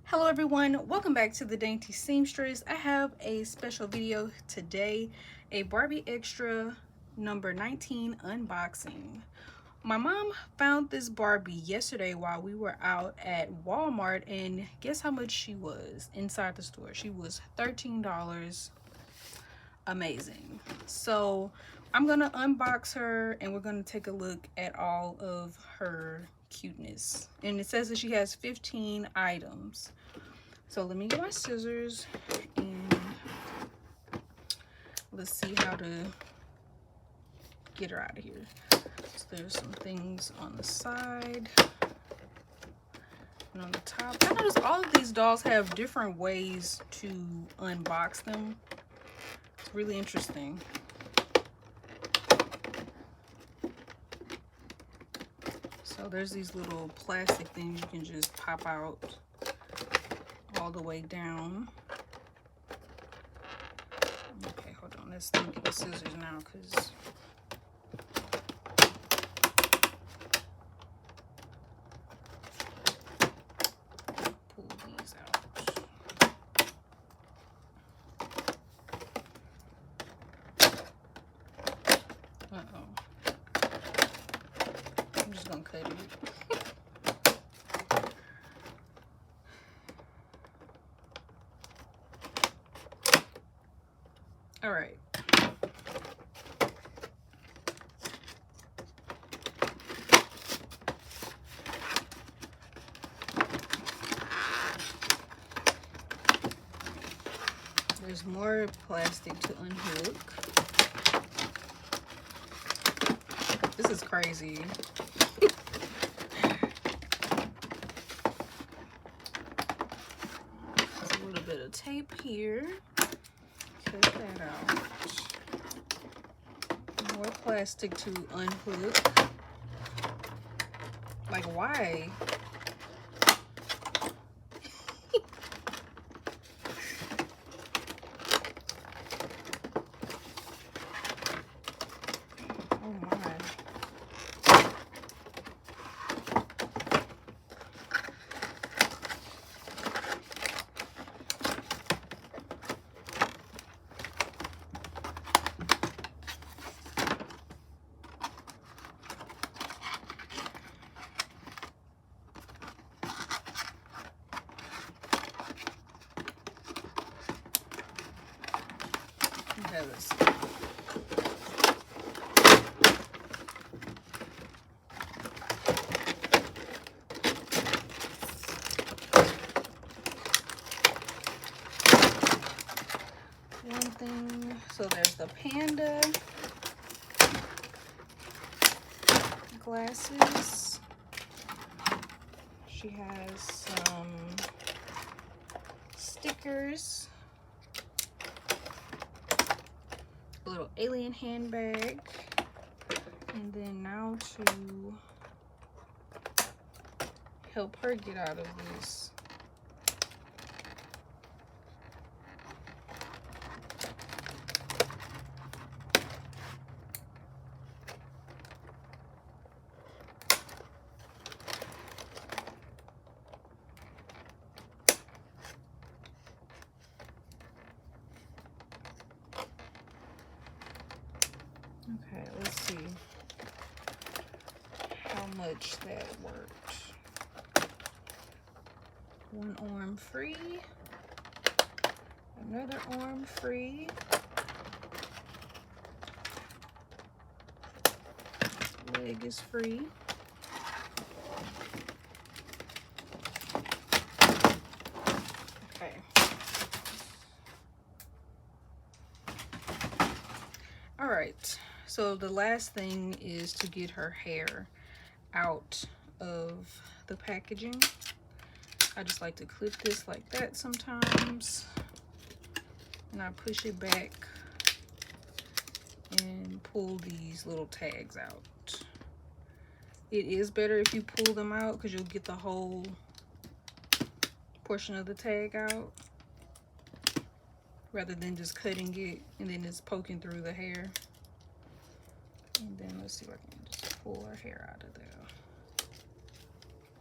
Hello everyone, welcome back to the Dainty Seamstress. I have a special video today, a Barbie Extra number 19 unboxing. My mom found this Barbie yesterday while we were out at Walmart, and guess how much she was inside the store? She was $13. Amazing. So I'm gonna unbox her and we're gonna take a look at all of her cuteness. And it says that she has 15 items. So let me get my scissors and let's see how to get her out of here. So there's some things on the side and on the top. I noticed all of these dolls have different ways to unbox them. It's really interesting. So there's these little plastic things you can just pop out all the way down. Okay, hold on. Let's get the scissors now, because pull these out. Uh-oh. I'm just gonna cut it. All right. There's more plastic to unhook. This is crazy. There's a little bit of tape here. Cut that out. More plastic to unhook. Like, why? Oh my. Okay, let's see. One thing, so there's the panda glasses. She has some stickers, a little alien handbag, and then now to help her get out of this, okay, let's see how much that worked. One arm free, another arm free, leg is free. Okay. All right, so the last thing is to get her hair out of the packaging. I just like to clip this like that sometimes, and I push it back and pull these little tags out. It is better if you pull them out because you'll get the whole portion of the tag out rather than just cutting it and then it's poking through the hair. And then let's see if I can just pull her hair out of there.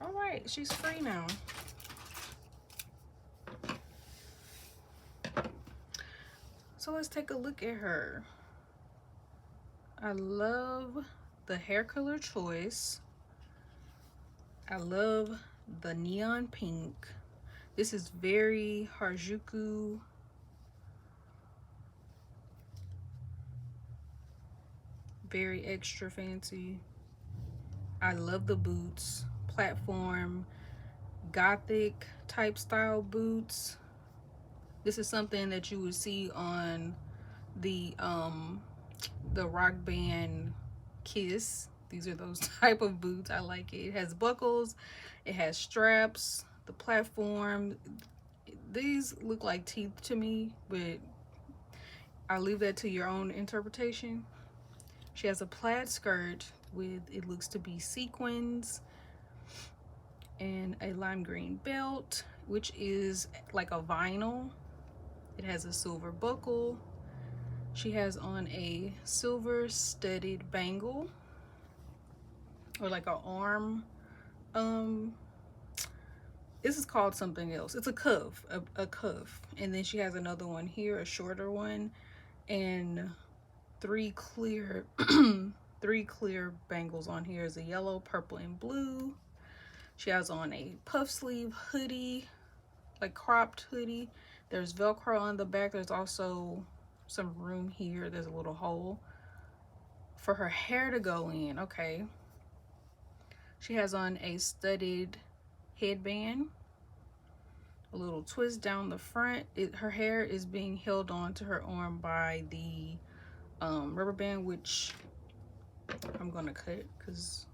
All right, she's free now. So let's take a look at her. I love the hair color choice. I love the neon pink. This is very Harajuku. Very extra fancy. I love the boots. Platform, gothic type style boots. This is something that you would see on the rock band Kiss. These are those type of boots. I like it. It has buckles, it has straps, the platform. These look like teeth to me, but I'll leave that to your own interpretation. She has a plaid skirt with, it looks to be sequins, and a lime green belt, which is like a vinyl. It has a silver buckle. She has on a silver studded bangle, or like an arm. This is called something else. It's a cuff, a cuff. And then she has another one here, a shorter one, and three clear three clear bangles on here. Is a yellow, purple, and blue. She has on a puff sleeve hoodie, like cropped hoodie. There's Velcro on the back. There's also some room here. There's a little hole for her hair to go in. Okay. She has on a studded headband, a little twist down the front. Her hair is being held on to her arm by the rubber band, which I'm gonna cut because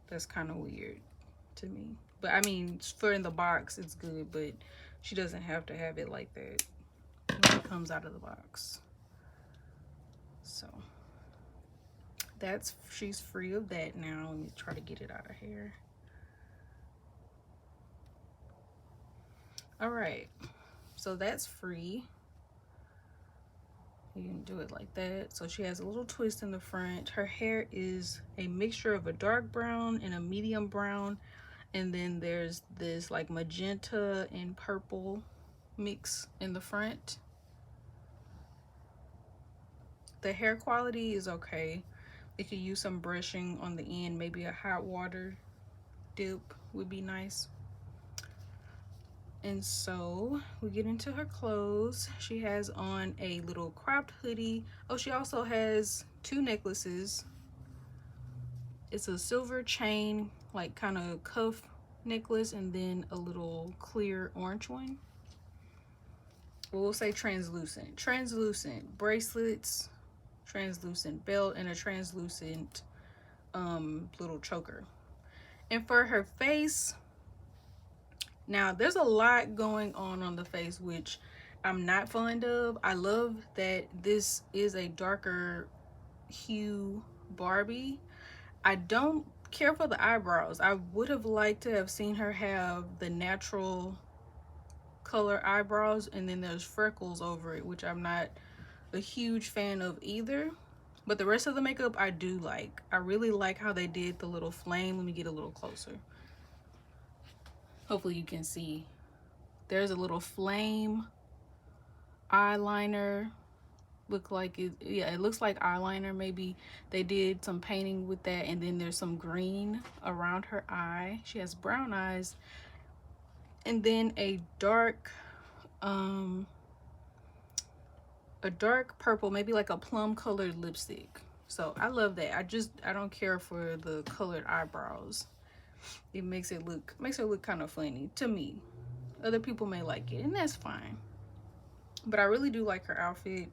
that's kind of weird to me. But I mean, for in the box, it's good, but she doesn't have to have it like that when it comes out of the box. So that's, she's free of that now. Let me try to get it out of here. All right, so that's free. You can do it like that. So she has a little twist in the front. Her hair is a mixture of a dark brown and a medium brown, and then there's this like magenta and purple mix in the front. The hair quality is okay. It could use some brushing on the end. Maybe a hot water dip would be nice. And so we get into her clothes. She has on a little cropped hoodie. Oh, she also has two necklaces. It's a silver chain, like kind of cuff necklace, and then a little clear orange one. We'll say translucent. Translucent bracelets, translucent belt, and a translucent little choker. And for her face, now there's a lot going on the face, which I'm not fond of. I love that this is a darker hue Barbie. I don't care for the eyebrows. I would have liked to have seen her have the natural color eyebrows, and then there's freckles over it, which I'm not a huge fan of either. But the rest of the makeup I do like. I really like how they did the little flame. Let me get a little closer. Hopefully you can see. There's a little flame eyeliner. Look like it, yeah, it looks like eyeliner. Maybe they did some painting with that, and then there's some green around her eye. She has brown eyes, and then a dark purple, maybe like a plum colored lipstick. So I love that. I don't care for the colored eyebrows. It makes her look kind of funny to me. Other people may like it, and that's fine. But I really do like her outfit.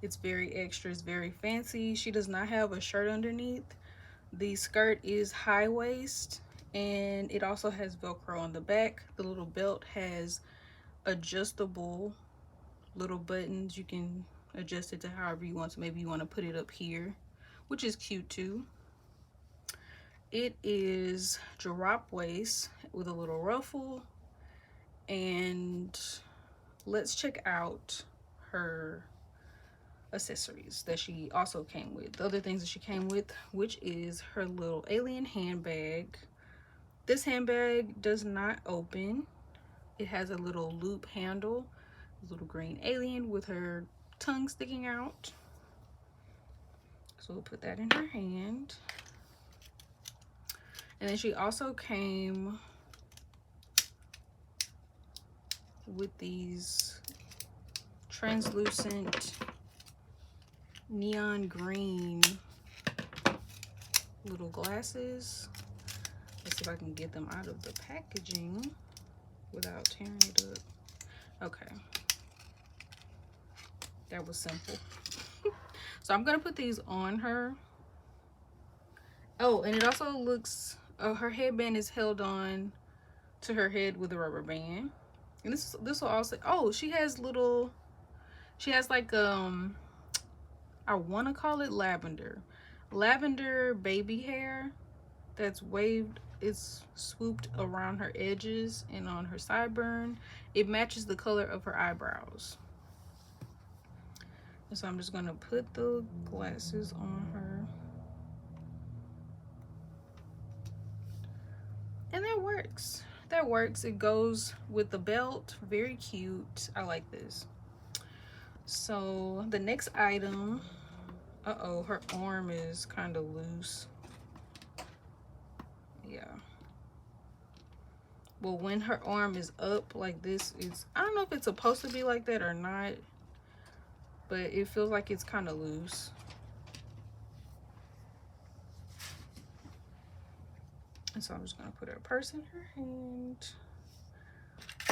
It's very extra, it's very fancy. She does not have a shirt underneath. The skirt is high waist, and it also has Velcro on the back. The little belt has adjustable little buttons. You can adjust it to however you want. So maybe you want to put it up here, which is cute too. It is drop waist with a little ruffle. And let's check out her accessories that she also came with. The other things that she came with, which is her little alien handbag. This handbag does not open. It has a little loop handle Little green alien with her tongue sticking out. So we'll put that in her hand. And then she also came with these translucent neon green little glasses. Let's see if I can get them out of the packaging without tearing it up. Okay. That was simple. So I'm gonna put these on her. Oh, and it also looks, her headband is held on to her head with a rubber band. And this will also, oh, she has like, I want to call it lavender baby hair that's waved. It's swooped around her edges and on her sideburn. It matches the color of her eyebrows. And so I'm just gonna put the glasses on her. And that works. That works. It goes with the belt. Very cute. I like this. So the next item, uh-oh, her arm is kind of loose. Yeah. Well, when her arm is up like this, I don't know if it's supposed to be like that or not, but it feels like it's kind of loose. And so I'm just gonna put her purse in her hand.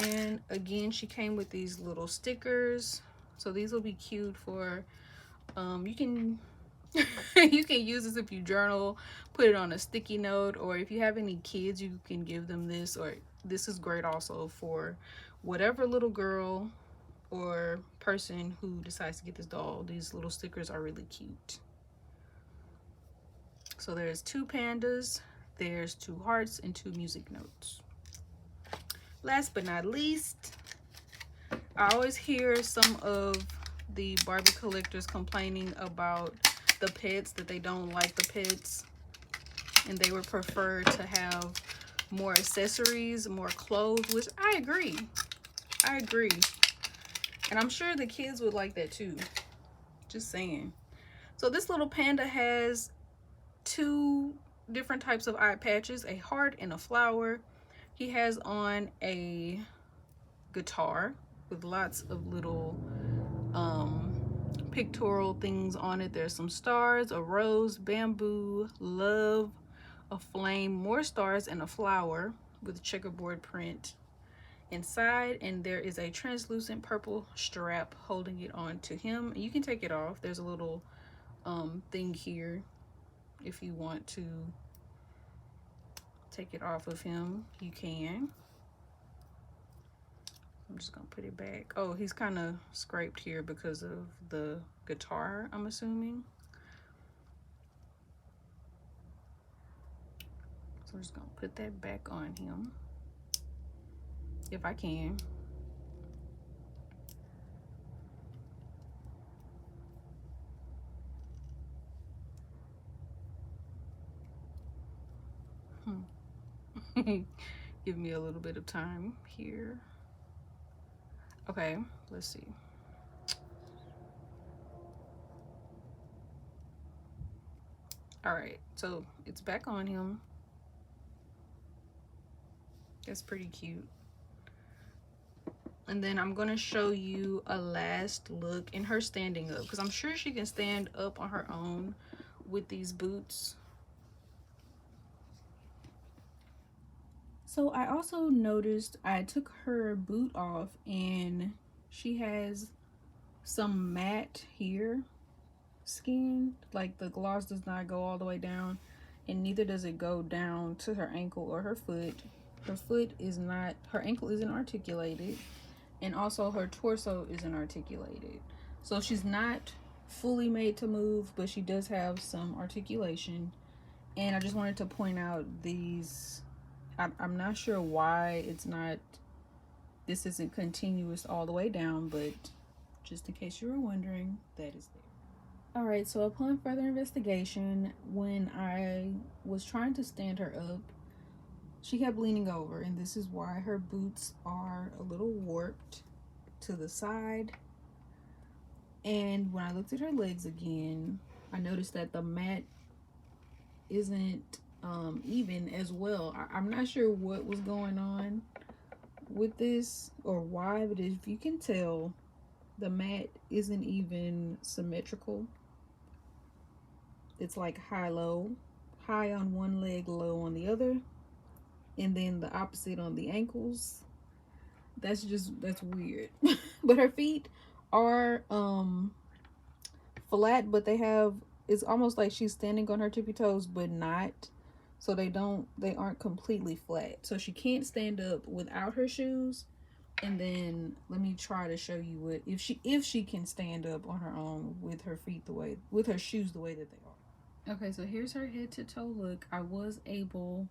And again, she came with these little stickers. So these will be cute for, you can you can use this if you journal, put it on a sticky note, or if you have any kids, you can give them this, or this is great also for whatever little girl or person who decides to get this doll. These little stickers are really cute. So there's 2 pandas, there's 2 hearts, and 2 music notes. Last but not least, I always hear some of the Barbie collectors complaining about the pets, that they don't like the pets and they would prefer to have more accessories, more clothes, which I agree. And I'm sure the kids would like that too. Just saying. So this little panda has 2 different types of eye patches, a heart and a flower. He has on a guitar with lots of little pictorial things on it. There's some stars, a rose, bamboo, love, a flame, more stars, and a flower with a checkerboard print inside. And there is a translucent purple strap holding it on to him. You can take it off. There's a little thing here if you want to take it off of him, you can. I'm just gonna put it back. Oh, he's kind of scraped here because of the guitar, I'm assuming. So I'm just gonna put that back on him if I can. Give me a little bit of time here. Okay, let's see. All right, so it's back on him. That's pretty cute. And then I'm gonna show you a last look in her standing up, because I'm sure she can stand up on her own with these boots. So I also noticed I took her boot off and she has some matte here skin, like the gloss does not go all the way down, and neither does it go down to her ankle or her foot. Her ankle isn't articulated, and also her torso isn't articulated. So she's not fully made to move, but she does have some articulation. And I just wanted to point out these, I'm not sure why this isn't continuous all the way down, but just in case you were wondering, that is there. All right, so upon further investigation, when I was trying to stand her up, she kept leaning over, and this is why her boots are a little warped. to the side. And when I looked at her legs again, I noticed that the mat isn't even as well. I'm not sure what was going on with this or why, but if you can tell, the mat isn't even symmetrical. It's like high-low, high on one leg, low on the other, and then the opposite on the ankles. That's weird. But her feet are flat, but it's almost like she's standing on her tippy toes, but not. So they aren't completely flat. So she can't stand up without her shoes. And then let me try to show you what if she can stand up on her own with her feet with her shoes the way that they are. Okay, so here's her head to toe look. I was able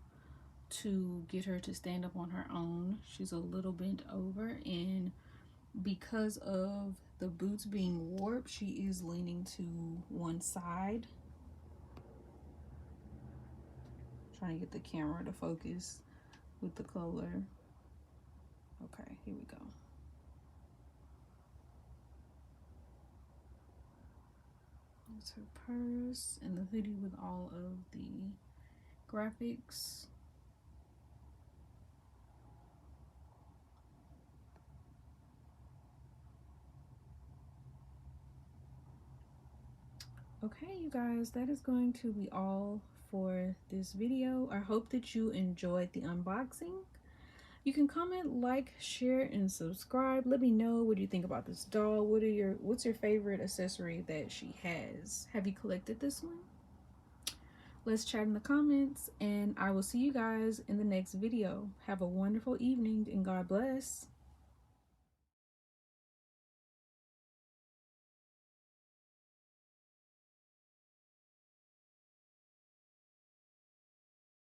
to get her to stand up on her own. She's a little bent over, and because of the boots being warped, she is leaning to one side. Trying to get the camera to focus with the color. Okay, here we go. That's her purse and the hoodie with all of the graphics. Okay, you guys, that is going to be all for this video. I hope that you enjoyed the unboxing. You can comment, like, share, and subscribe. Let me know what you think about this doll. What's your favorite accessory that she has? Have you collected this one? Let's chat in the comments, and I will see you guys in the next video. Have a wonderful evening, and God bless.